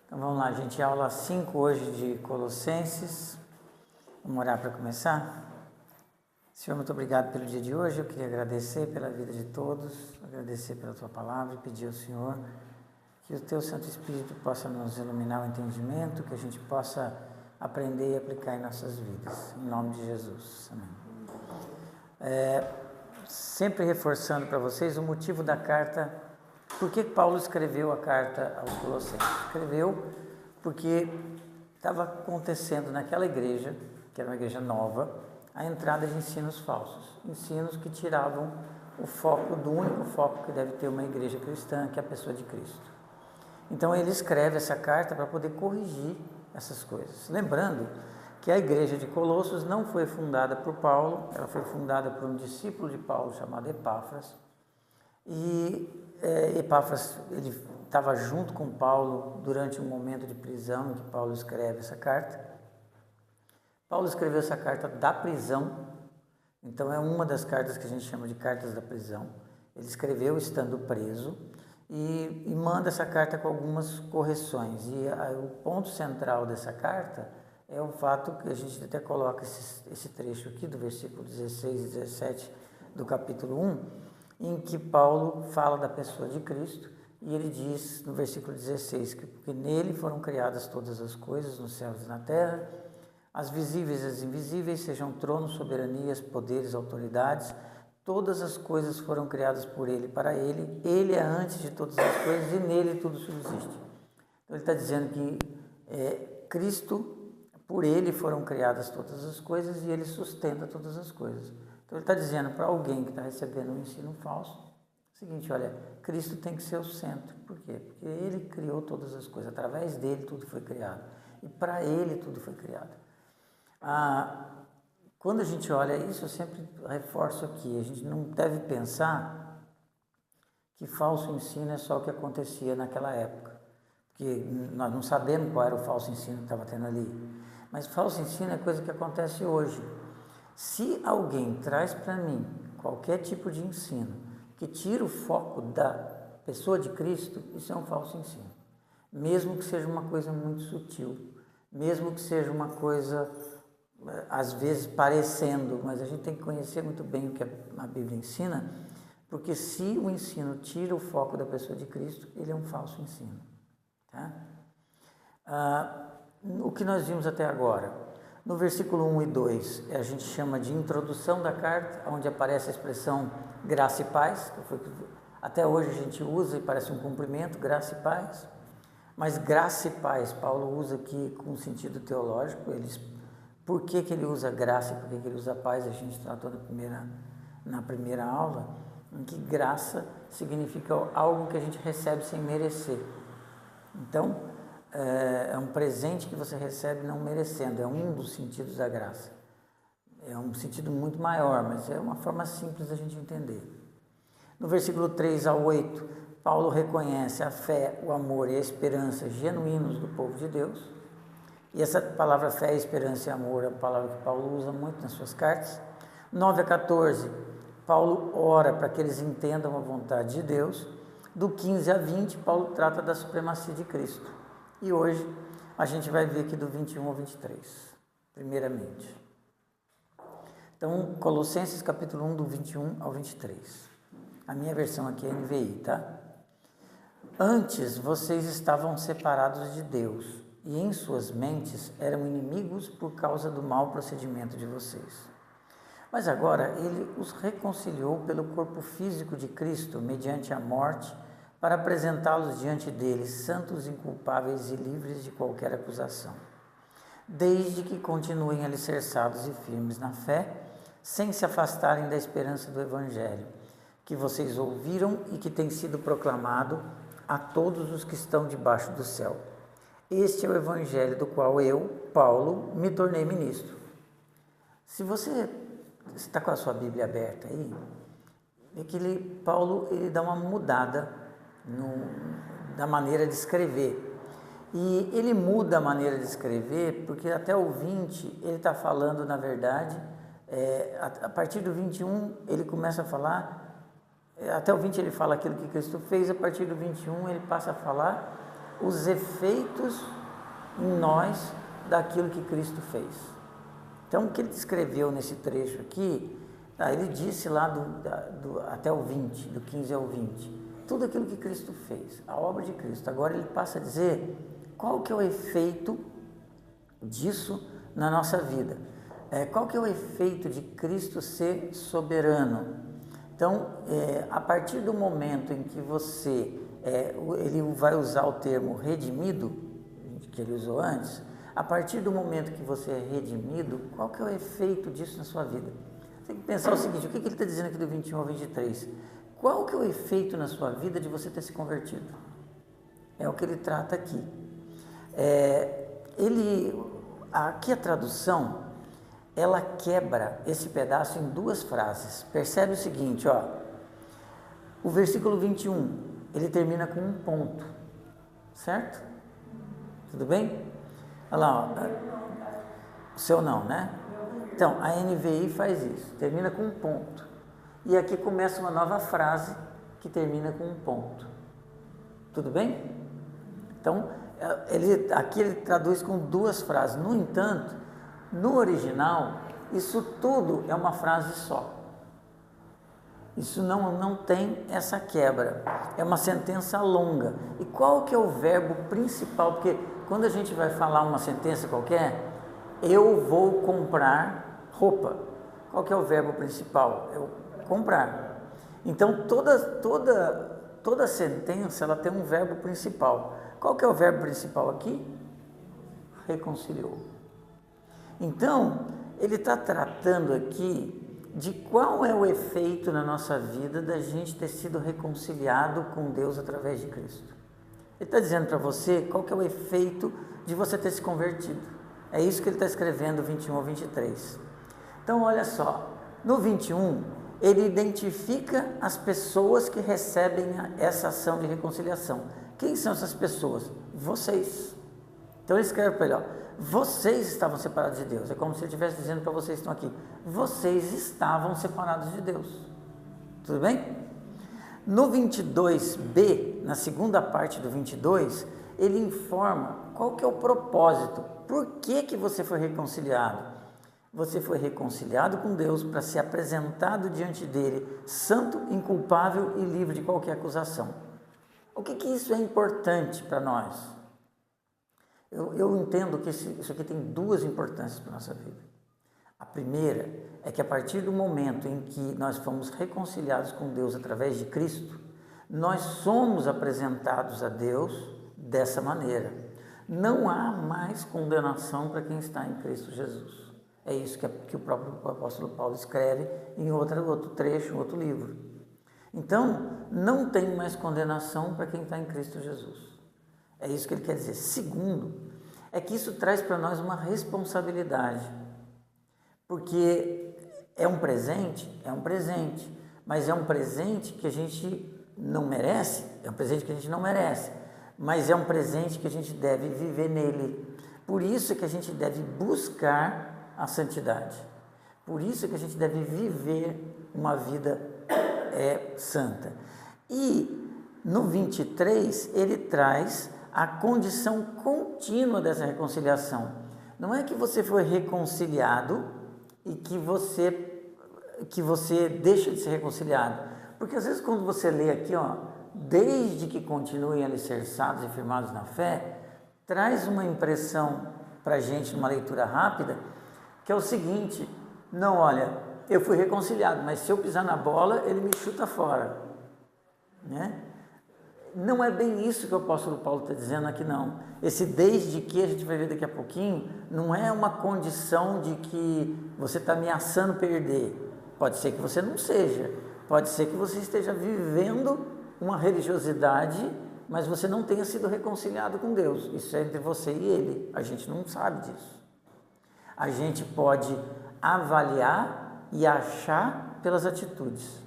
Então vamos lá, gente, aula 5 hoje de Colossenses. Vamos orar para começar? Senhor, muito obrigado pelo dia de hoje. Eu queria agradecer pela vida de todos, agradecer pela tua palavra e pedir ao Senhor que o teu Santo Espírito possa nos iluminar o entendimento, que a gente possa aprender e aplicar em nossas vidas. Em nome de Jesus. Amém. Sempre reforçando para vocês o motivo da carta. Por que Paulo escreveu a carta aos Colossenses? Escreveu porque estava acontecendo naquela igreja, que era uma igreja nova, a entrada de ensinos falsos. Ensinos que tiravam o foco do único foco que deve ter uma igreja cristã, que é a pessoa de Cristo. Então ele escreve essa carta para poder corrigir essas coisas. Lembrando que a igreja de Colossos não foi fundada por Paulo, ela foi fundada por um discípulo de Paulo chamado Epáfras. E Epáfras, ele estava junto com Paulo durante um momento de prisão em que Paulo escreve essa carta. Paulo escreveu essa carta da prisão, então é uma das cartas que a gente chama de cartas da prisão. Ele escreveu estando preso e manda essa carta com algumas correções. E o ponto central dessa carta é o fato que a gente até coloca esse trecho aqui do versículo 16 e 17 do capítulo 1, em que Paulo fala da pessoa de Cristo, e ele diz no versículo 16 que porque nele foram criadas todas as coisas nos céus e na terra, as visíveis e as invisíveis, sejam tronos, soberanias, poderes, autoridades, todas as coisas foram criadas por ele, para ele, ele é antes de todas as coisas e nele tudo subsiste. Então ele está dizendo que Cristo, por ele foram criadas todas as coisas e ele sustenta todas as coisas. Então ele está dizendo para alguém que está recebendo um ensino falso, o seguinte, olha, Cristo tem que ser o centro. Por quê? Porque ele criou todas as coisas, através dele tudo foi criado. E para ele tudo foi criado. Quando a gente olha isso, eu sempre reforço aqui, a gente não deve pensar que falso ensino é só o que acontecia naquela época. Porque nós não sabemos qual era o falso ensino que estava tendo ali. Mas falso ensino é coisa que acontece hoje. Se alguém traz para mim qualquer tipo de ensino que tira o foco da pessoa de Cristo, isso é um falso ensino. Mesmo que seja uma coisa muito sutil, mesmo que seja uma coisa, às vezes, parecendo, mas a gente tem que conhecer muito bem o que a Bíblia ensina, porque se o ensino tira o foco da pessoa de Cristo, ele é um falso ensino. Tá? O que nós vimos até agora? No versículo 1 e 2, a gente chama de introdução da carta, onde aparece a expressão graça e paz, que foi que até hoje a gente usa e parece um cumprimento, graça e paz. Mas graça e paz, Paulo usa aqui com sentido teológico. Por que ele usa graça e por que ele usa paz? A gente tratou na primeira aula, em que graça significa algo que a gente recebe sem merecer. Então, é um presente que você recebe não merecendo, é um dos sentidos da graça. É um sentido muito maior, mas é uma forma simples da gente entender. No versículo 3 a 8, Paulo reconhece a fé, o amor e a esperança genuínos do povo de Deus. E essa palavra fé, esperança e amor é uma palavra que Paulo usa muito nas suas cartas. 9 a 14, Paulo ora para que eles entendam a vontade de Deus. Do 15 a 20, Paulo trata da supremacia de Cristo. E hoje a gente vai ver aqui do 21 ao 23, primeiramente. Então, Colossenses capítulo 1, do 21 ao 23. A minha versão aqui é NVI, tá? Antes vocês estavam separados de Deus e em suas mentes eram inimigos por causa do mau procedimento de vocês. Mas agora ele os reconciliou pelo corpo físico de Cristo mediante a morte, para apresentá-los diante dele, santos, inculpáveis e livres de qualquer acusação, desde que continuem alicerçados e firmes na fé, sem se afastarem da esperança do Evangelho, que vocês ouviram e que tem sido proclamado a todos os que estão debaixo do céu. Este é o Evangelho do qual eu, Paulo, me tornei ministro. Se você está com a sua Bíblia aberta aí, é que Paulo dá uma mudada da maneira de escrever. E ele muda a maneira de escrever porque até o 20 ele está falando, na verdade, a partir do 21 ele começa a falar, até o 20 ele fala aquilo que Cristo fez, a partir do 21 ele passa a falar os efeitos em nós daquilo que Cristo fez. Então, o que ele descreveu nesse trecho aqui, ele disse lá até o 20, do 15 ao 20, tudo aquilo que Cristo fez, a obra de Cristo. Agora ele passa a dizer qual que é o efeito disso na nossa vida. Qual que é o efeito de Cristo ser soberano? Então, a partir do momento em que você, ele vai usar o termo redimido, que ele usou antes, a partir do momento que você é redimido, qual que é o efeito disso na sua vida? Você tem que pensar o seguinte, o que ele está dizendo aqui do 21 ao 23? Qual que é o efeito na sua vida de você ter se convertido? É o que ele trata aqui. Aqui a tradução, ela quebra esse pedaço em duas frases. Percebe o seguinte, ó, o versículo 21, ele termina com um ponto, certo? Tudo bem? Olha lá, ó, o seu não, né? Então, a NVI faz isso, termina com um ponto. E aqui começa uma nova frase que termina com um ponto. Tudo bem? Então, aqui ele traduz com duas frases. No entanto, no original, isso tudo é uma frase só. Isso não tem essa quebra. É uma sentença longa. E qual que é o verbo principal? Porque quando a gente vai falar uma sentença qualquer, eu vou comprar roupa. Qual que é o verbo principal? Eu comprar. Então, toda sentença, ela tem um verbo principal. Qual que é o verbo principal aqui? Reconciliou. Então, ele está tratando aqui de qual é o efeito na nossa vida da gente ter sido reconciliado com Deus através de Cristo. Ele está dizendo para você qual que é o efeito de você ter se convertido. É isso que ele está escrevendo, 21 ao 23. Então, olha só, no 21, ele identifica as pessoas que recebem essa ação de reconciliação. Quem são essas pessoas? Vocês. Então ele escreve para ele, ó, vocês estavam separados de Deus. É como se ele estivesse dizendo para vocês que estão aqui, vocês estavam separados de Deus. Tudo bem? No 22b, na segunda parte do 22, ele informa qual que é o propósito. Por que você foi reconciliado? Você foi reconciliado com Deus para ser apresentado diante dele, santo, inculpável e livre de qualquer acusação. O que isso é importante para nós? Eu entendo que isso aqui tem duas importâncias para a nossa vida. A primeira é que a partir do momento em que nós fomos reconciliados com Deus através de Cristo, nós somos apresentados a Deus dessa maneira. Não há mais condenação para quem está em Cristo Jesus. É isso que o próprio apóstolo Paulo escreve em outro trecho, em outro livro. Então, não tem mais condenação para quem está em Cristo Jesus. É isso que ele quer dizer. Segundo, é que isso traz para nós uma responsabilidade. Porque é um presente, mas é um presente que a gente não merece, mas é um presente que a gente deve viver nele. Por isso que a gente deve buscar a santidade. Por isso que a gente deve viver uma vida santa. E no 23 ele traz a condição contínua dessa reconciliação. Não é que você foi reconciliado e que você deixa de ser reconciliado. Porque às vezes quando você lê aqui, ó, desde que continuem alicerçados e firmados na fé, traz uma impressão para a gente numa leitura rápida, que é o seguinte, não, olha, eu fui reconciliado, mas se eu pisar na bola, ele me chuta fora, né? Não é bem isso que o apóstolo Paulo está dizendo aqui, não. Esse desde que a gente vai ver daqui a pouquinho, não é uma condição de que você está ameaçando perder. Pode ser que você não seja. Pode ser que você esteja vivendo uma religiosidade, mas você não tenha sido reconciliado com Deus. Isso é entre você e Ele. A gente não sabe disso. A gente pode avaliar e achar pelas atitudes.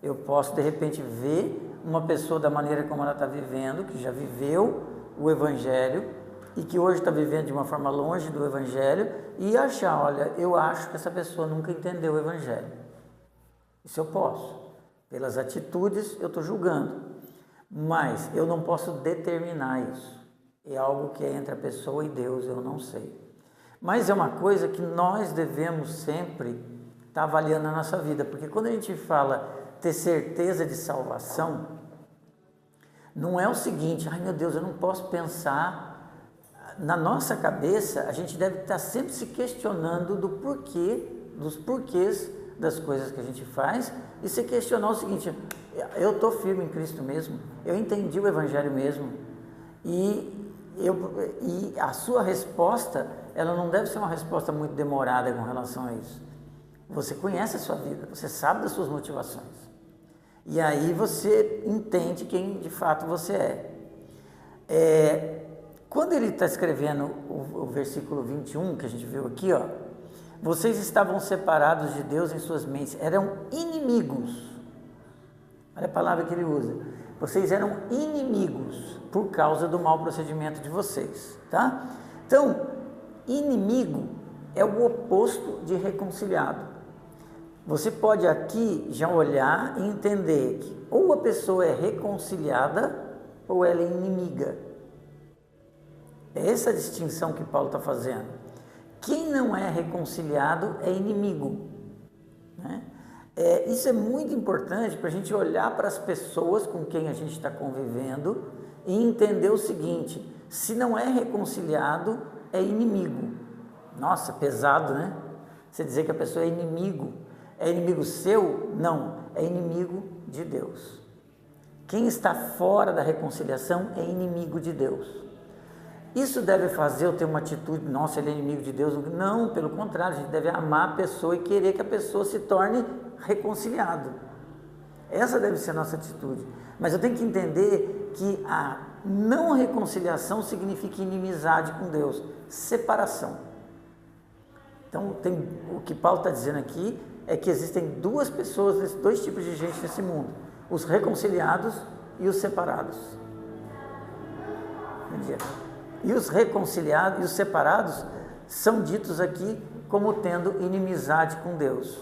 Eu posso, de repente, ver uma pessoa da maneira como ela está vivendo, que já viveu o Evangelho e que hoje está vivendo de uma forma longe do Evangelho, e achar, olha, eu acho que essa pessoa nunca entendeu o Evangelho. Isso eu posso. Pelas atitudes eu estou julgando, mas eu não posso determinar isso. é algo que é entre a pessoa e Deus, eu não sei. Mas é uma coisa que nós devemos sempre estar avaliando na nossa vida, porque quando a gente fala ter certeza de salvação, não é o seguinte, ai meu Deus, eu não posso pensar. Na nossa cabeça, a gente deve estar sempre se questionando do porquê, dos porquês das coisas que a gente faz, e se questionar o seguinte, eu estou firme em Cristo mesmo, eu entendi o Evangelho mesmo, e a sua resposta, ela não deve ser uma resposta muito demorada com relação a isso. Você conhece a sua vida, você sabe das suas motivações, e aí você entende quem de fato você é. Quando ele está escrevendo o versículo 21, que a gente viu aqui, ó, vocês estavam separados de Deus em suas mentes, eram inimigos. Olha a palavra que ele usa. Vocês eram inimigos por causa do mau procedimento de vocês, tá? Então, inimigo é o oposto de reconciliado. Você pode aqui já olhar e entender que ou a pessoa é reconciliada ou ela é inimiga. É essa a distinção que Paulo está fazendo. Quem não é reconciliado é inimigo, né? Isso é muito importante para a gente olhar para as pessoas com quem a gente está convivendo e entender o seguinte: se não é reconciliado, é inimigo. Nossa, pesado, né? Você dizer que a pessoa é inimigo seu? Não, é inimigo de Deus. Quem está fora da reconciliação é inimigo de Deus. Isso deve fazer eu ter uma atitude, nossa, ele é inimigo de Deus? Não, pelo contrário, a gente deve amar a pessoa e querer que a pessoa se torne reconciliado. Essa deve ser a nossa atitude. Mas eu tenho que entender que a não reconciliação significa inimizade com Deus, separação. Então, o que Paulo está dizendo aqui é que existem duas pessoas, dois tipos de gente nesse mundo: os reconciliados e os separados. E os reconciliados e os separados são ditos aqui como tendo inimizade com Deus.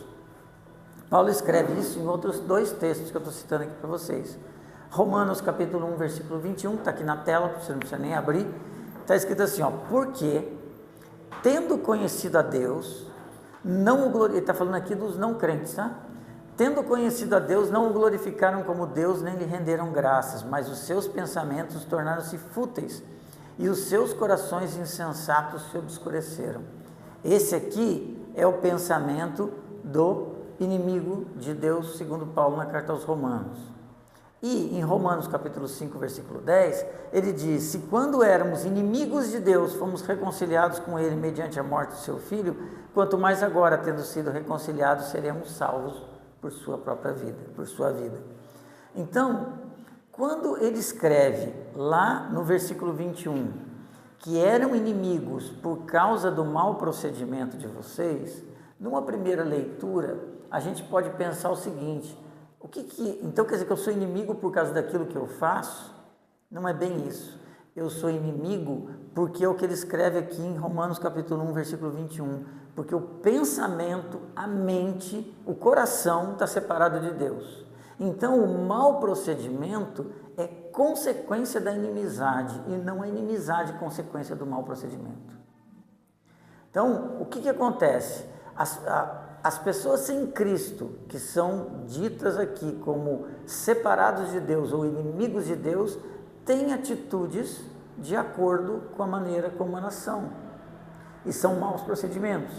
Paulo escreve isso em outros dois textos que eu estou citando aqui para vocês. Romanos capítulo 1, versículo 21, está aqui na tela, você não precisa nem abrir. Está escrito assim, ó: porque, tendo conhecido a Deus, ele está falando aqui dos não crentes, tá? Tendo conhecido a Deus, não o glorificaram como Deus, nem lhe renderam graças, mas os seus pensamentos tornaram-se fúteis, e os seus corações insensatos se obscureceram. Esse aqui é o pensamento do inimigo de Deus, segundo Paulo na carta aos Romanos. E em Romanos capítulo 5, versículo 10, ele diz: se quando éramos inimigos de Deus, fomos reconciliados com ele mediante a morte do seu Filho, quanto mais agora, tendo sido reconciliados, seremos salvos por sua própria vida, por sua vida. Então, quando ele escreve lá no versículo 21, que eram inimigos por causa do mau procedimento de vocês, numa primeira leitura, a gente pode pensar o seguinte: então quer dizer que eu sou inimigo por causa daquilo que eu faço? Não é bem isso. Eu sou inimigo porque é o que ele escreve aqui em Romanos capítulo 1, versículo 21, porque o pensamento, a mente, o coração está separado de Deus. Então, o mau procedimento é consequência da inimizade, e não a inimizade consequência do mau procedimento. Então, o que acontece? As pessoas sem Cristo, que são ditas aqui como separados de Deus ou inimigos de Deus, têm atitudes de acordo com a maneira como elas são, e são maus procedimentos.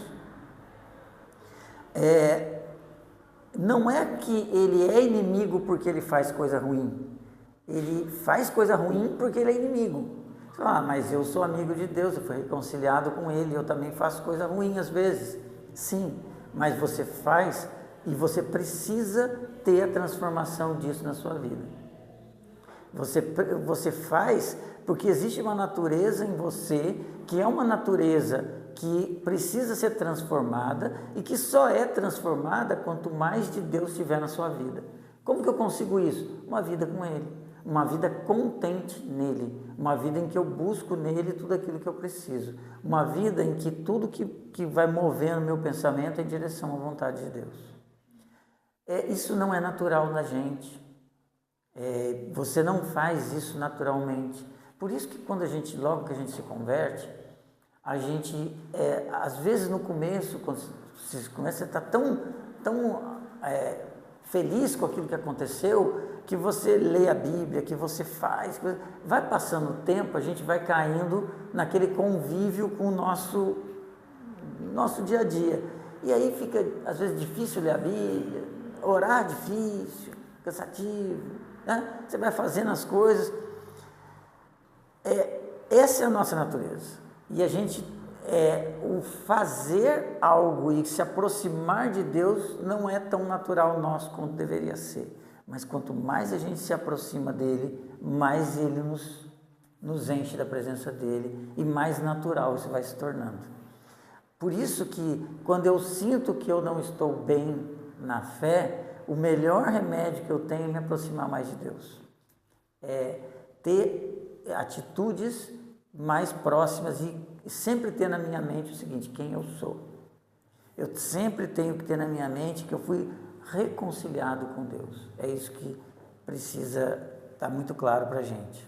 Não é que ele é inimigo porque ele faz coisa ruim. Ele faz coisa ruim porque ele é inimigo. Mas eu sou amigo de Deus, eu fui reconciliado com ele, eu também faço coisa ruim às vezes. Sim, mas você faz e você precisa ter a transformação disso na sua vida. Você faz porque existe uma natureza em você que é uma natureza que precisa ser transformada e que só é transformada quanto mais de Deus tiver na sua vida. Como que eu consigo isso? Uma vida com Ele, uma vida contente nele, uma vida em que eu busco nele tudo aquilo que eu preciso, uma vida em que tudo que vai movendo meu pensamento é em direção à vontade de Deus. Isso não é natural na gente, você não faz isso naturalmente, Por isso que logo que a gente se converte, a gente, às vezes no começo, quando você está tão feliz com aquilo que aconteceu, que você lê a Bíblia, que você faz, vai passando o tempo, a gente vai caindo naquele convívio com o nosso dia a dia. E aí fica, às vezes, difícil ler a Bíblia, orar difícil, cansativo, né? Você vai fazendo as coisas. Essa é a nossa natureza. E a gente, o fazer algo e se aproximar de Deus não é tão natural nosso quanto deveria ser. Mas quanto mais a gente se aproxima dele, mais ele nos enche da presença dele e mais natural isso vai se tornando. Por isso que quando eu sinto que eu não estou bem na fé, o melhor remédio que eu tenho é me aproximar mais de Deus. É ter atitudes mais próximas e sempre ter na minha mente o seguinte: quem eu sou. Eu sempre tenho que ter na minha mente que eu fui reconciliado com Deus. É isso que precisa estar muito claro para a gente.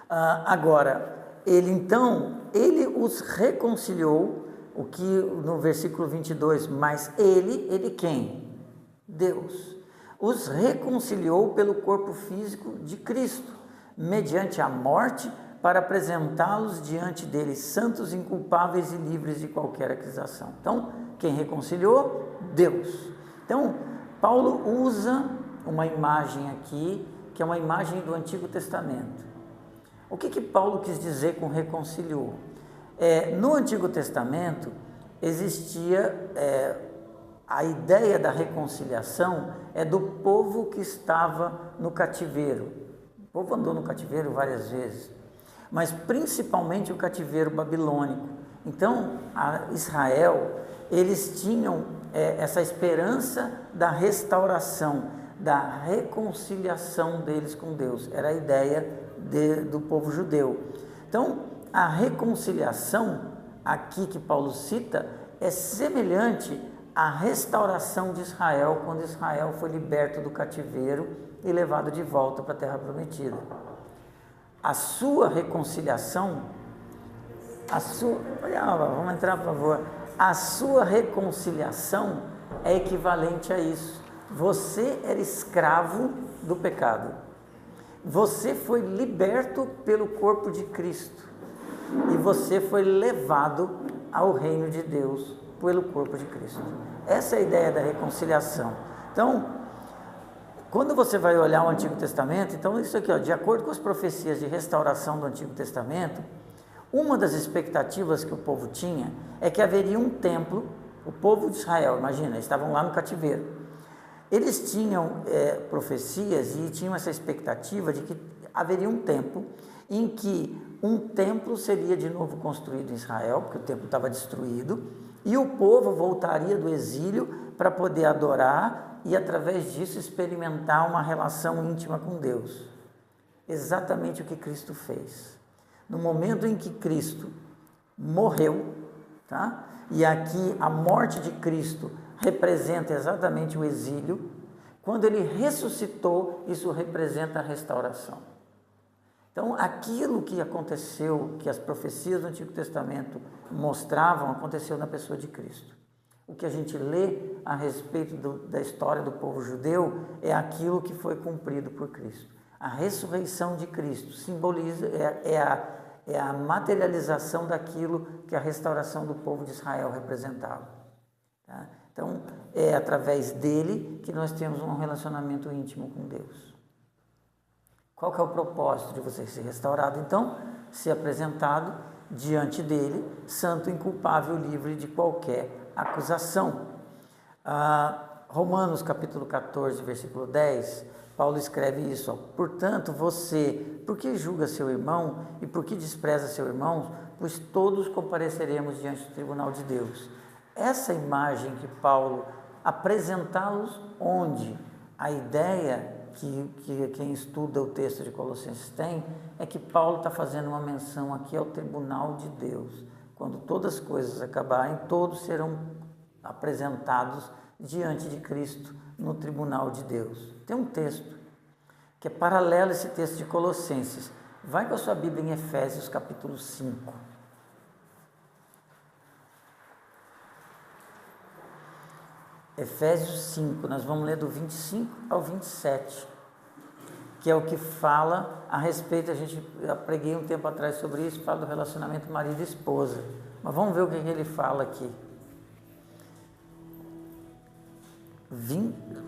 Agora, ele os reconciliou, o que no versículo 22, mas ele quem? Deus. Os reconciliou pelo corpo físico de Cristo, mediante a morte, para apresentá-los diante dele santos, inculpáveis e livres de qualquer acusação. Então, quem reconciliou? Deus. Então, Paulo usa uma imagem aqui, que é uma imagem do Antigo Testamento. O que Paulo quis dizer com reconciliou? No Antigo Testamento, existia a ideia da reconciliação do povo que estava no cativeiro. O povo andou no cativeiro várias vezes, mas principalmente o cativeiro babilônico. Então, Israel, eles tinham essa esperança da restauração, da reconciliação deles com Deus. Era a ideia do povo judeu. Então, a reconciliação aqui que Paulo cita é semelhante à restauração de Israel, quando Israel foi liberto do cativeiro e levado de volta para a terra prometida. A sua reconciliação, vamos entrar, por favor. A sua reconciliação é equivalente a isso. Você era escravo do pecado. Você foi liberto pelo corpo de Cristo e você foi levado ao reino de Deus pelo corpo de Cristo. Essa é a ideia da reconciliação. Então, quando você vai olhar o Antigo Testamento, então isso aqui, de acordo com as profecias de restauração do Antigo Testamento, uma das expectativas que o povo tinha é que haveria um templo. O povo de Israel, imagina, estavam lá no cativeiro. Eles tinham profecias e tinham essa expectativa de que haveria um tempo em que um templo seria de novo construído em Israel, porque o templo estava destruído, e o povo voltaria do exílio para poder adorar e, através disso, experimentar uma relação íntima com Deus. Exatamente o que Cristo fez. No momento em que Cristo morreu, tá? E aqui a morte de Cristo representa exatamente o exílio. Quando ele ressuscitou, isso representa a restauração. Então, aquilo que aconteceu, que as profecias do Antigo Testamento mostravam, aconteceu na pessoa de Cristo. O que a gente lê a respeito da história do povo judeu é aquilo que foi cumprido por Cristo. A ressurreição de Cristo simboliza, é a materialização daquilo que a restauração do povo de Israel representava. Tá? Então, é através dele que nós temos um relacionamento íntimo com Deus. Qual que é o propósito de você ser restaurado? Então, ser apresentado diante dele, santo, inculpável, livre de qualquer acusação. Romanos capítulo 14, versículo 10, Paulo escreve isso: portanto, você, por que julga seu irmão e por que despreza seu irmão? Pois todos compareceremos diante do tribunal de Deus. Essa imagem que Paulo apresentá-los onde? A ideia que quem estuda o texto de Colossenses tem é que Paulo está fazendo uma menção aqui ao tribunal de Deus. Quando todas as coisas acabarem, todos serão apresentados diante de Cristo no tribunal de Deus. Tem um texto que é paralelo a esse texto de Colossenses, Vai com a sua Bíblia em Efésios capítulo 5. Efésios 5, nós vamos ler do 25 ao 27, que é o que fala a respeito, eu preguei um tempo atrás sobre isso, fala do relacionamento marido e esposa, mas vamos ver o que ele fala aqui.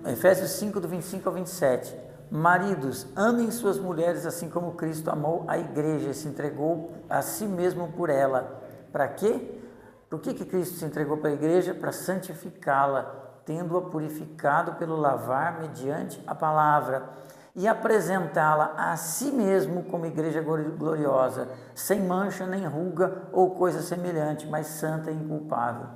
Efésios 5, do 25 ao 27. Maridos, amem suas mulheres assim como Cristo amou a igreja e se entregou a si mesmo por ela. Para quê? Por que Cristo se entregou para a igreja? Para santificá-la, tendo-a purificado pelo lavar mediante a palavra, e apresentá-la a si mesmo como igreja gloriosa, sem mancha nem ruga ou coisa semelhante, mas santa e inculpável.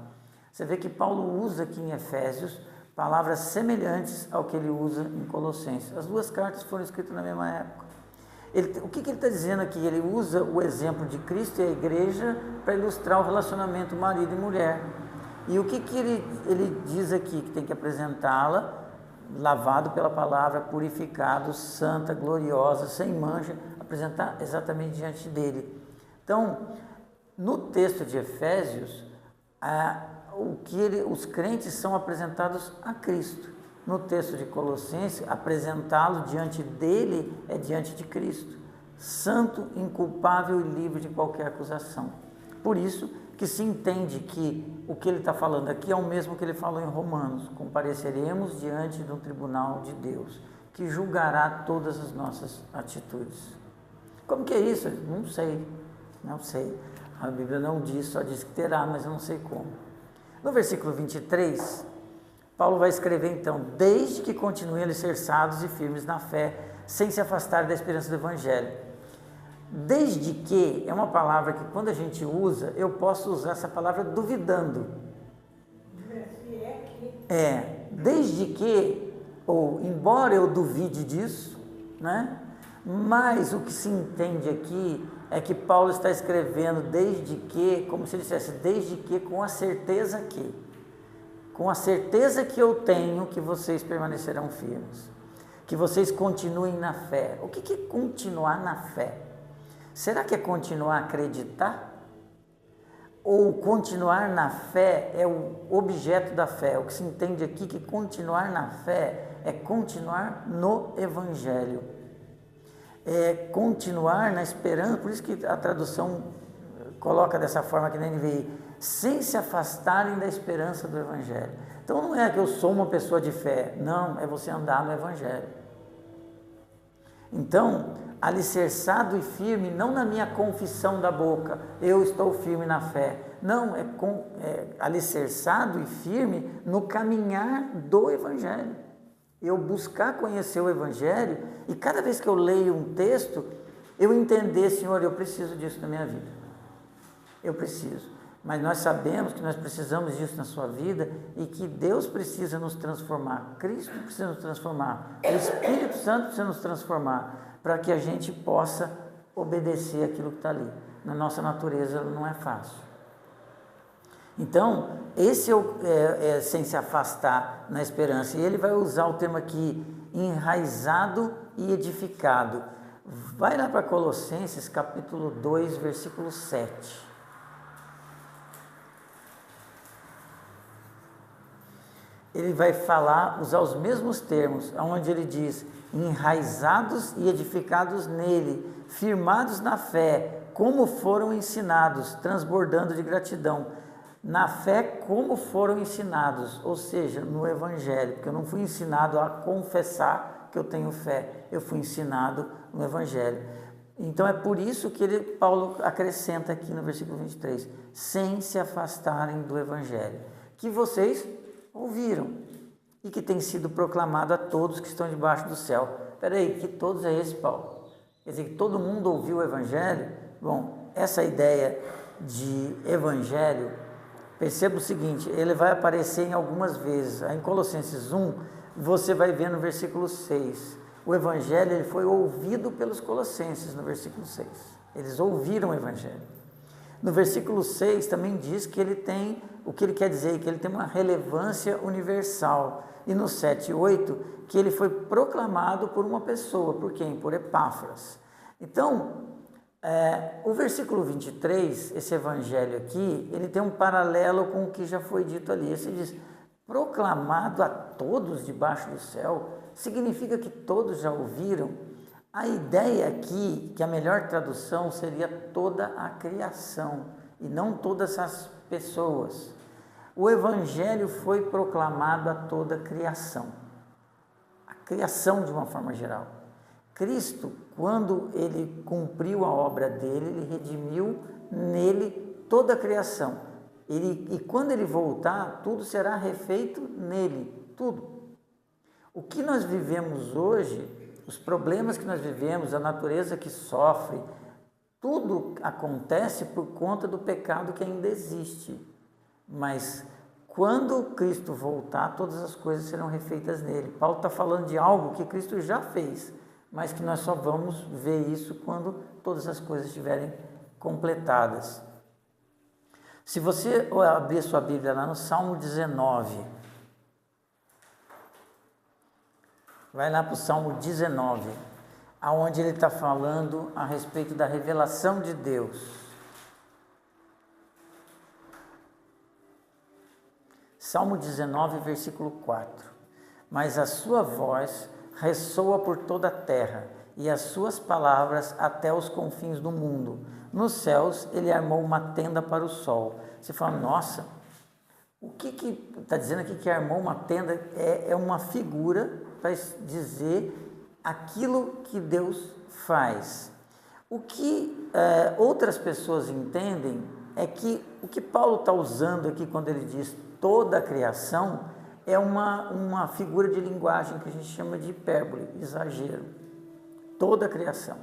Você vê que Paulo usa aqui em Efésios palavras semelhantes ao que ele usa em Colossenses. As duas cartas foram escritas na mesma época. O que ele está dizendo aqui? Ele usa o exemplo de Cristo e a igreja para ilustrar o relacionamento marido e mulher. E o que ele diz aqui? Que tem que apresentá-la lavado pela palavra, purificado, santa, gloriosa, sem mancha, apresentar exatamente diante dele. Então, no texto de Efésios, os crentes são apresentados a Cristo. No texto de Colossenses, apresentá-lo diante dele é diante de Cristo, santo, inculpável e livre de qualquer acusação. Por isso que se entende que o que ele está falando aqui é o mesmo que ele falou em Romanos: compareceremos diante de um tribunal de Deus, que julgará todas as nossas atitudes. Como que é isso? Não sei. A Bíblia não diz, só diz que terá, mas eu não sei como. No versículo 23, Paulo vai escrever então: desde que continuem alicerçados e firmes na fé, sem se afastar da esperança do Evangelho. Desde que é uma palavra que quando a gente usa, eu posso usar essa palavra duvidando. Desde que, ou embora eu duvide disso, né? Mas o que se entende aqui é que Paulo está escrevendo desde que, como se ele dissesse, desde que com a certeza que eu tenho que vocês permanecerão firmes, que vocês continuem na fé. O que é continuar na fé? Será que é continuar a acreditar? Ou continuar na fé é o objeto da fé? O que se entende aqui que continuar na fé é continuar no Evangelho. É continuar na esperança, por isso que a tradução coloca dessa forma aqui na NVI, sem se afastarem da esperança do Evangelho. Então não é que eu sou uma pessoa de fé, não, é você andar no Evangelho. Então, alicerçado e firme, não na minha confissão da boca, eu estou firme na fé. Não, é alicerçado e firme no caminhar do Evangelho. Eu buscar conhecer o Evangelho e cada vez que eu leio um texto, eu entender: Senhor, eu preciso disso na minha vida. Eu preciso. Mas nós sabemos que nós precisamos disso na sua vida e que Deus precisa nos transformar, Cristo precisa nos transformar, o Espírito Santo precisa nos transformar, para que a gente possa obedecer aquilo que está ali. Na nossa natureza não é fácil. Então, esse é sem se afastar na esperança. E ele vai usar o termo aqui, enraizado e edificado. Vai lá para Colossenses capítulo 2, versículo 7. Ele vai usar os mesmos termos, onde ele diz: enraizados e edificados nele, firmados na fé, como foram ensinados, transbordando de gratidão. Na fé, como foram ensinados, ou seja, no Evangelho, porque eu não fui ensinado a confessar que eu tenho fé, eu fui ensinado no Evangelho. Então é por isso que Paulo acrescenta aqui no versículo 23, sem se afastarem do Evangelho, que vocês ouviram e que tem sido proclamado a todos que estão debaixo do céu. Espera aí, que todos é esse, Paulo? Quer dizer que todo mundo ouviu o Evangelho? Bom, essa ideia de Evangelho, perceba o seguinte, ele vai aparecer em algumas vezes. Em Colossenses 1, você vai ver no versículo 6. O Evangelho ele foi ouvido pelos colossenses no versículo 6. Eles ouviram o Evangelho. No versículo 6 também diz que ele tem, o que ele quer dizer, que ele tem uma relevância universal. E no 7 e 8, que ele foi proclamado por uma pessoa. Por quem? Por Epáfras. Então, O versículo 23, esse evangelho aqui, ele tem um paralelo com o que já foi dito ali. Ele diz, proclamado a todos debaixo do céu, significa que todos já ouviram. A ideia aqui, que a melhor tradução seria toda a criação, e não todas as pessoas. O evangelho foi proclamado a toda a criação de uma forma geral. Cristo, quando ele cumpriu a obra dele, ele redimiu nele toda a criação. E quando ele voltar, tudo será refeito nele, tudo. O que nós vivemos hoje, os problemas que nós vivemos, a natureza que sofre, tudo acontece por conta do pecado que ainda existe. Mas quando Cristo voltar, todas as coisas serão refeitas nele. Paulo está falando de algo que Cristo já fez, mas que nós só vamos ver isso quando todas as coisas estiverem completadas. Se você abrir a sua Bíblia lá no Salmo 19, vai lá para o Salmo 19, aonde ele está falando a respeito da revelação de Deus. Salmo 19, versículo 4. Mas a sua voz ressoa por toda a terra, e as suas palavras até os confins do mundo. Nos céus ele armou uma tenda para o sol. Você fala, nossa, o que está dizendo aqui que armou uma tenda? É uma figura para dizer aquilo que Deus faz. O que outras pessoas entendem é que o que Paulo está usando aqui quando ele diz toda a criação é uma figura de linguagem que a gente chama de hipérbole, exagero. Toda a criação.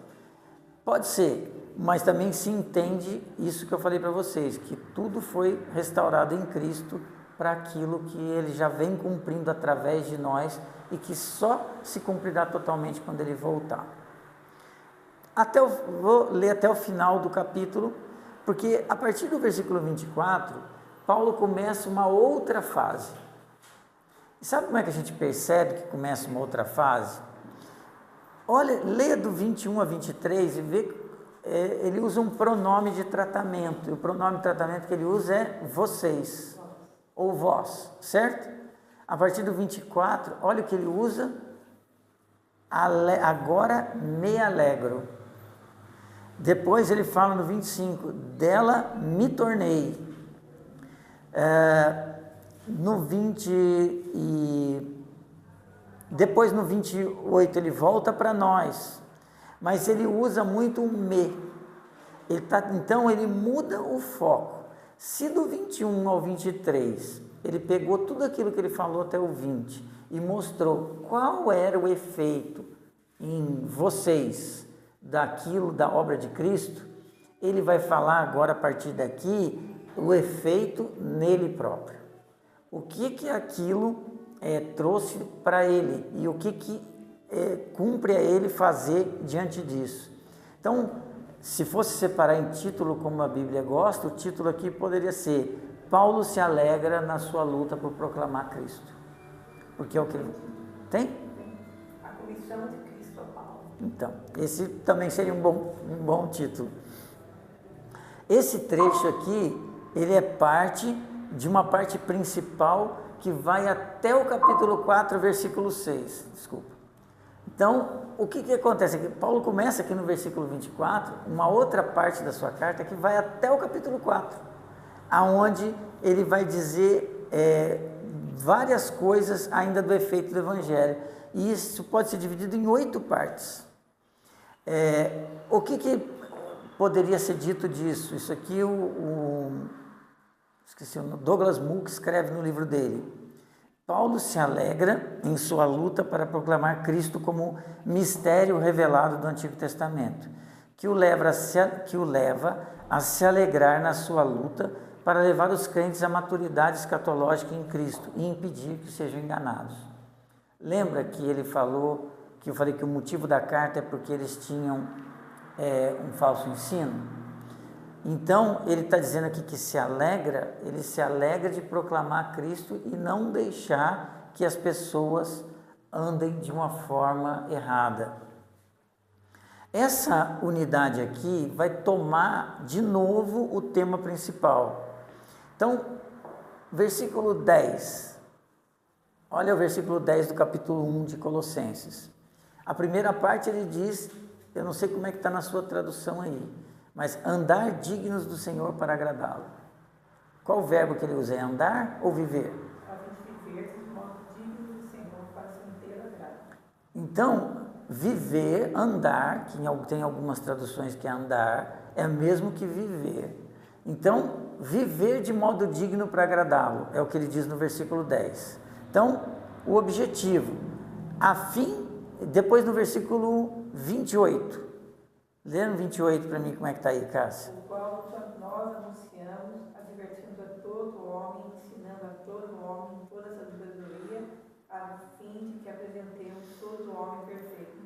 Pode ser, mas também se entende isso que eu falei para vocês, que tudo foi restaurado em Cristo para aquilo que ele já vem cumprindo através de nós e que só se cumprirá totalmente quando ele voltar. Vou ler até o final do capítulo, porque a partir do versículo 24, Paulo começa uma outra fase. E sabe como é que a gente percebe que começa uma outra fase? Olha, leia do 21 a 23 e vê, ele usa um pronome de tratamento, e o pronome de tratamento que ele usa é vocês, ou vós, certo? A partir do 24, olha o que ele usa, agora me alegro. Depois ele fala no 25, dela me tornei. Depois no 28 ele volta para nós, mas ele usa muito o me. Então ele muda o foco. Se do 21 ao 23 ele pegou tudo aquilo que ele falou até o 20 e mostrou qual era o efeito em vocês daquilo da obra de Cristo, ele vai falar agora a partir daqui o efeito nele próprio. O que aquilo trouxe para ele e o que cumpre a ele fazer diante disso. Então, se fosse separar em título como a Bíblia gosta, o título aqui poderia ser Paulo se alegra na sua luta por proclamar Cristo. Porque é o que ele tem? A comissão de Cristo a Paulo. Então, esse também seria um bom título. Esse trecho aqui, ele é parte de uma parte principal que vai até o capítulo 4, versículo 6. Desculpa. Então, o que acontece aqui? Paulo começa aqui no versículo 24, uma outra parte da sua carta que vai até o capítulo 4, aonde ele vai dizer várias coisas ainda do efeito do Evangelho. E isso pode ser dividido em 8 partes. O que poderia ser dito disso? Isso aqui esqueci, o Douglas Mook escreve no livro dele. Paulo se alegra em sua luta para proclamar Cristo como mistério revelado do Antigo Testamento, que o leva a se alegrar na sua luta para levar os crentes à maturidade escatológica em Cristo e impedir que sejam enganados. Lembra que ele falou, que eu falei que o motivo da carta é porque eles tinham um falso ensino? Então, ele está dizendo aqui que ele se alegra de proclamar Cristo e não deixar que as pessoas andem de uma forma errada. Essa unidade aqui vai tomar de novo o tema principal. Então, versículo 10. Olha o versículo 10 do capítulo 1 de Colossenses. A primeira parte ele diz, eu não sei como é que está na sua tradução aí, mas andar dignos do Senhor para agradá-lo. Qual o verbo que ele usa? É andar ou viver? A gente viver de modo digno do Senhor para se inteiro agrado. Então, viver, andar, que tem algumas traduções que é andar, é mesmo que viver. Então, viver de modo digno para agradá-lo, é o que ele diz no versículo 10. Então, o objetivo, depois no versículo 28. Lê no 28 para mim como é que está aí, Cássia. O qual nós anunciamos, advertindo a todo homem, ensinando a todo homem toda essa sabedoria, a fim de que apresentemos todo homem perfeito.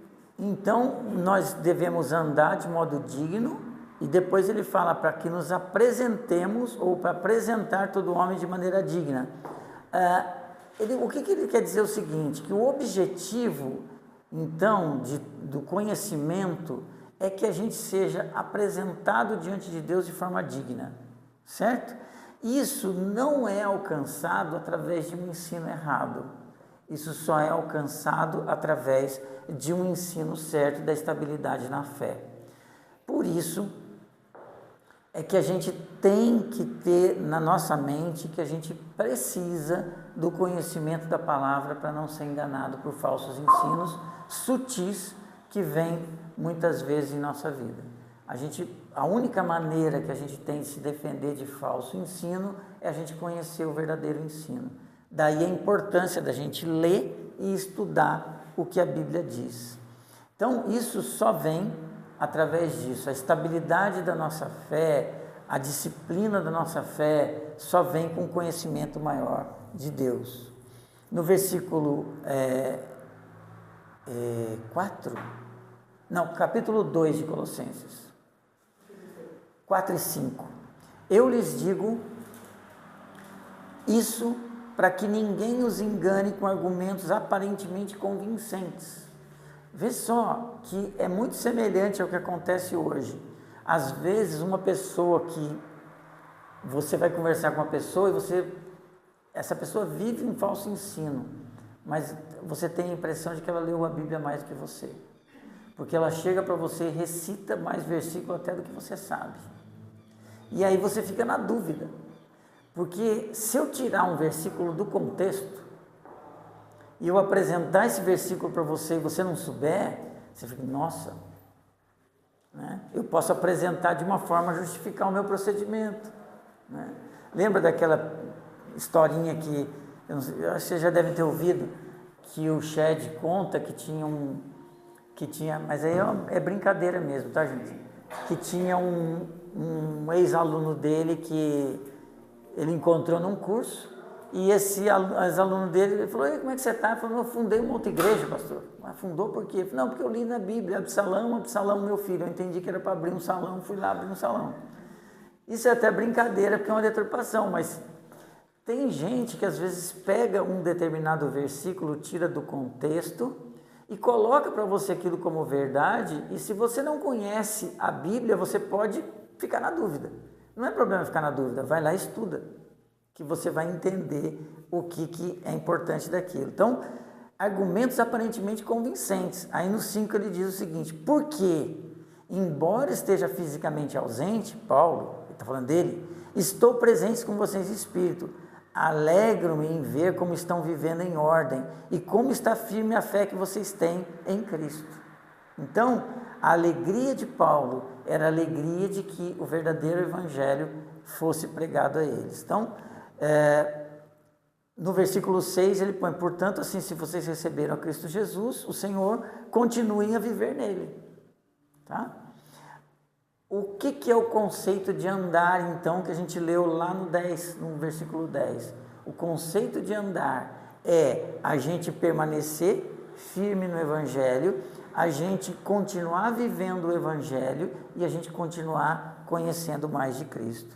Então, nós devemos andar de modo digno, e depois ele fala para que nos apresentemos, ou para apresentar todo homem de maneira digna. O que ele quer dizer é o seguinte, que o objetivo, então, do conhecimento é que a gente seja apresentado diante de Deus de forma digna, certo? Isso não é alcançado através de um ensino errado. Isso só é alcançado através de um ensino certo da estabilidade na fé. Por isso é que a gente tem que ter na nossa mente que a gente precisa do conhecimento da palavra para não ser enganado por falsos ensinos sutis que vêm muitas vezes em nossa vida. A única maneira que a gente tem de se defender de falso ensino é a gente conhecer o verdadeiro ensino. Daí a importância da gente ler e estudar o que a Bíblia diz. Então, isso só vem através disso. A estabilidade da nossa fé, a disciplina da nossa fé, só vem com conhecimento maior de Deus. No versículo capítulo 2 de Colossenses, 4 e 5. Eu lhes digo isso para que ninguém os engane com argumentos aparentemente convincentes. Vê só que é muito semelhante ao que acontece hoje. Às vezes uma pessoa que você vai conversar com uma pessoa e essa pessoa vive um falso ensino, mas você tem a impressão de que ela leu a Bíblia mais do que você. Porque ela chega para você e recita mais versículo até do que você sabe. E aí você fica na dúvida. Porque se eu tirar um versículo do contexto e eu apresentar esse versículo para você e você não souber, você fica, nossa, né? Eu posso apresentar de uma forma a justificar o meu procedimento, né? Lembra daquela historinha que, eu acho que vocês já devem ter ouvido, que o Shed conta que tinha, mas aí é brincadeira mesmo, tá, gente? Que tinha um ex-aluno dele que ele encontrou num curso, e esse ex-aluno dele falou, e como é que você está? Ele falou, eu fundei uma outra igreja, pastor. Mas fundou por quê? Não, porque eu li na Bíblia, Absalão, meu filho, eu entendi que era para abrir um salão, fui lá abrir um salão. Isso é até brincadeira, porque é uma deturpação, mas tem gente que às vezes pega um determinado versículo, tira do contexto e coloca para você aquilo como verdade, e se você não conhece a Bíblia, você pode ficar na dúvida. Não é problema ficar na dúvida, vai lá e estuda, que você vai entender o que é importante daquilo. Então, argumentos aparentemente convincentes. Aí no 5 ele diz o seguinte, porque, embora esteja fisicamente ausente, Paulo, ele está falando dele, estou presente com vocês em espírito, alegro-me em ver como estão vivendo em ordem e como está firme a fé que vocês têm em Cristo. Então, a alegria de Paulo era a alegria de que o verdadeiro evangelho fosse pregado a eles. Então, no versículo 6 ele põe, portanto, assim, se vocês receberam a Cristo Jesus, o Senhor, continuem a viver nele. Tá? O que é o conceito de andar, então, que a gente leu lá no versículo 10? O conceito de andar é a gente permanecer firme no evangelho, a gente continuar vivendo o evangelho e a gente continuar conhecendo mais de Cristo.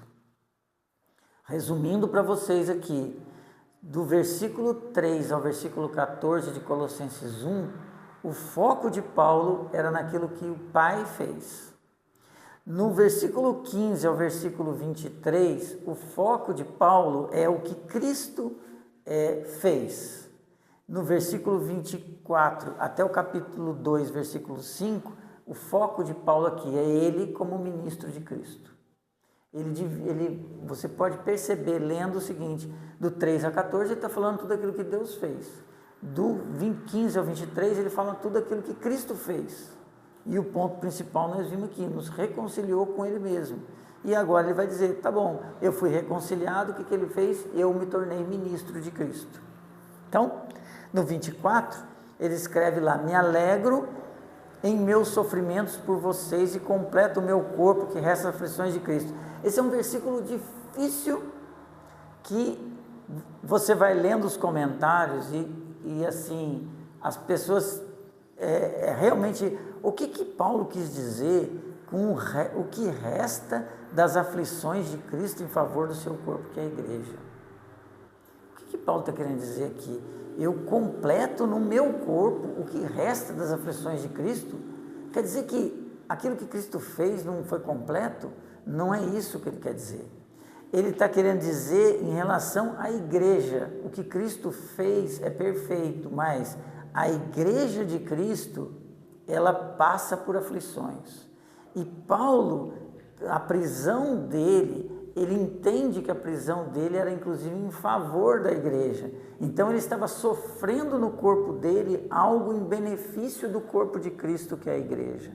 Resumindo para vocês aqui, do versículo 3 ao versículo 14 de Colossenses 1, O foco de Paulo era naquilo que o Pai fez. No versículo 15 ao versículo 23, o foco de Paulo é o que Cristo fez. No versículo 24 até o capítulo 2, versículo 5, o foco de Paulo aqui é ele como ministro de Cristo. Você pode perceber lendo o seguinte, do 3 a 14 ele está falando tudo aquilo que Deus fez. Do 15 ao 23 ele fala tudo aquilo que Cristo fez. E o ponto principal nós vimos aqui, nos reconciliou com Ele mesmo. E agora ele vai dizer, tá bom, eu fui reconciliado, o que ele fez? Eu me tornei ministro de Cristo. Então, no 24, ele escreve lá, me alegro em meus sofrimentos por vocês e completo o meu corpo que resta as aflições de Cristo. Esse é um versículo difícil que você vai lendo os comentários e assim, as pessoas realmente, o que Paulo quis dizer com o que resta das aflições de Cristo em favor do seu corpo, que é a igreja? O que Paulo está querendo dizer aqui? Eu completo no meu corpo o que resta das aflições de Cristo? Quer dizer que aquilo que Cristo fez não foi completo? Não é isso que ele quer dizer. Ele está querendo dizer em relação à igreja, o que Cristo fez é perfeito, mas a igreja de Cristo, ela passa por aflições. E Paulo, a prisão dele, ele entende que a prisão dele era inclusive em favor da igreja. Então ele estava sofrendo no corpo dele algo em benefício do corpo de Cristo, que é a igreja.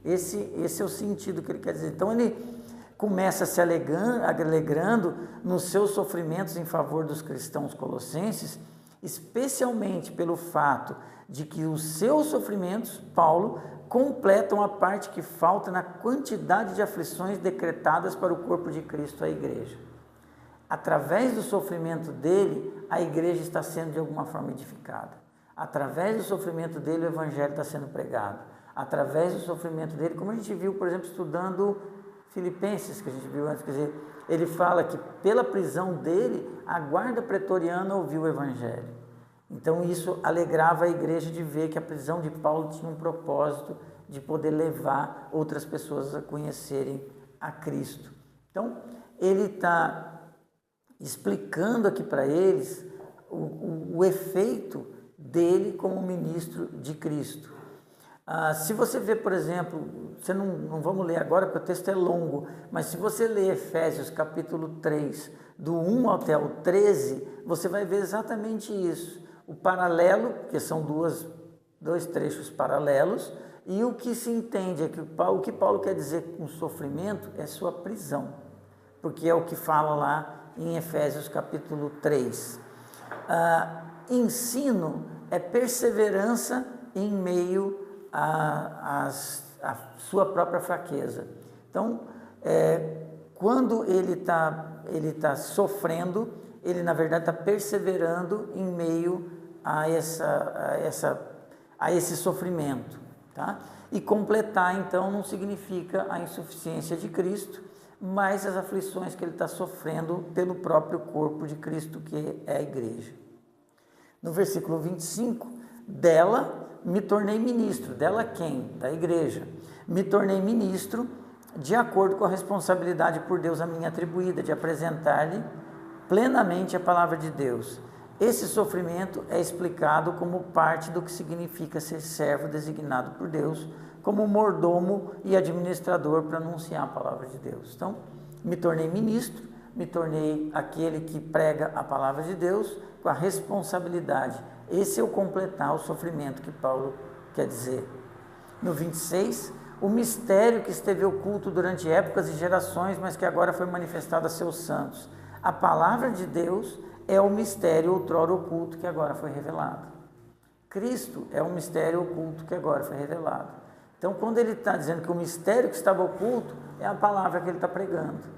Esse é o sentido que ele quer dizer. Então ele começa se alegrando nos seus sofrimentos em favor dos cristãos colossenses, especialmente pelo fato de que os seus sofrimentos, Paulo, completam a parte que falta na quantidade de aflições decretadas para o corpo de Cristo, a igreja. Através do sofrimento dele, a igreja está sendo de alguma forma edificada. Através do sofrimento dele, o evangelho está sendo pregado. Através do sofrimento dele, como a gente viu, por exemplo, estudando Filipenses, que a gente viu antes, quer dizer, ele fala que pela prisão dele, a guarda pretoriana ouviu o evangelho. Então isso alegrava a igreja de ver que a prisão de Paulo tinha um propósito de poder levar outras pessoas a conhecerem a Cristo. Então ele está explicando aqui para eles o efeito dele como ministro de Cristo. Se você vê, por exemplo, não vamos ler agora porque o texto é longo, mas se você ler Efésios capítulo 3, do 1 até o 13, você vai ver exatamente isso. O paralelo, que são dois trechos paralelos, e o que se entende é que o que Paulo quer dizer com sofrimento é sua prisão, porque é o que fala lá em Efésios capítulo 3. Ensino é perseverança em meio a sua própria fraqueza. Então, quando ele está sofrendo, ele na verdade está perseverando em meio a esse sofrimento, tá? E completar então não significa a insuficiência de Cristo, mas as aflições que ele está sofrendo pelo próprio corpo de Cristo, que é a igreja. No versículo 25, dela me tornei ministro. Dela quem? Da igreja. Me tornei ministro de acordo com a responsabilidade por Deus a mim atribuída, de apresentar-lhe plenamente a palavra de Deus. Esse sofrimento é explicado como parte do que significa ser servo designado por Deus, como mordomo e administrador para anunciar a palavra de Deus. Então, me tornei ministro, me tornei aquele que prega a palavra de Deus com a responsabilidade. Esse é o completar o sofrimento que Paulo quer dizer. No 26, o mistério que esteve oculto durante épocas e gerações, mas que agora foi manifestado a seus santos. A palavra de Deus é o mistério outrora oculto que agora foi revelado. Cristo é o mistério oculto que agora foi revelado. Então, quando ele está dizendo que o mistério que estava oculto é a palavra que ele está pregando.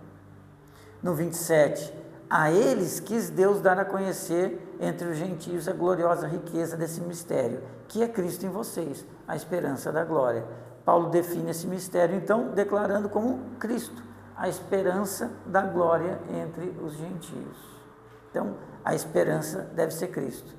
No 27, a eles quis Deus dar a conhecer entre os gentios a gloriosa riqueza desse mistério, que é Cristo em vocês, a esperança da glória. Paulo define esse mistério, então, declarando como Cristo, a esperança da glória entre os gentios. Então, a esperança deve ser Cristo.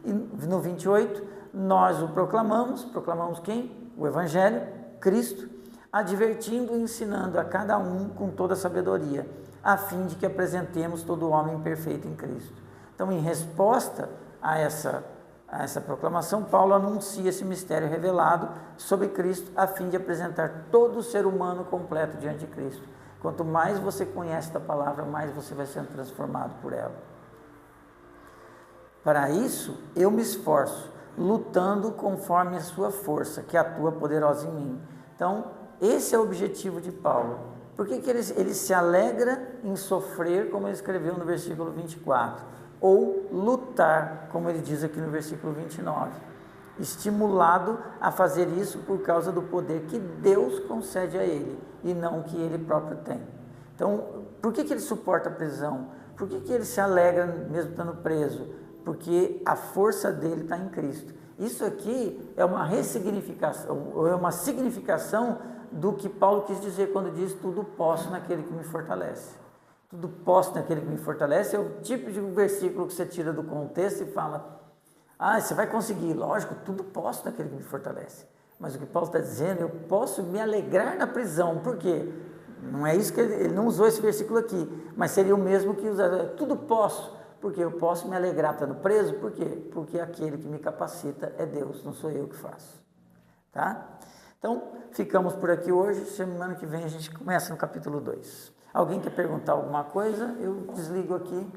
E no 28, nós o proclamamos quem? O Evangelho, Cristo, advertindo e ensinando a cada um com toda a sabedoria, a fim de que apresentemos todo homem perfeito em Cristo. Então, em resposta a essa proclamação, Paulo anuncia esse mistério revelado sobre Cristo, a fim de apresentar todo o ser humano completo diante de Cristo. Quanto mais você conhece da palavra, mais você vai sendo transformado por ela. Para isso, eu me esforço, lutando conforme a sua força, que atua poderosa em mim. Então, esse é o objetivo de Paulo. Por que ele se alegra em sofrer, como ele escreveu no versículo 24? Ou lutar, como ele diz aqui no versículo 29. Estimulado a fazer isso por causa do poder que Deus concede a ele, e não o que ele próprio tem. Então, por que ele suporta a prisão? Por que ele se alegra mesmo estando preso? Porque a força dele está em Cristo. Isso aqui é uma ressignificação, ou é uma significação do que Paulo quis dizer quando diz tudo posso naquele que me fortalece. Tudo posso naquele que me fortalece é o tipo de versículo que você tira do contexto e fala, você vai conseguir, lógico, tudo posso naquele que me fortalece. Mas o que Paulo está dizendo, eu posso me alegrar na prisão. Por quê? Não é isso que ele não usou esse versículo aqui, mas seria o mesmo que usar, tudo posso, porque eu posso me alegrar estando preso. Por quê? Porque aquele que me capacita é Deus, não sou eu que faço. Tá? Então, ficamos por aqui hoje, semana que vem a gente começa no capítulo 2. Alguém quer perguntar alguma coisa? Eu desligo aqui.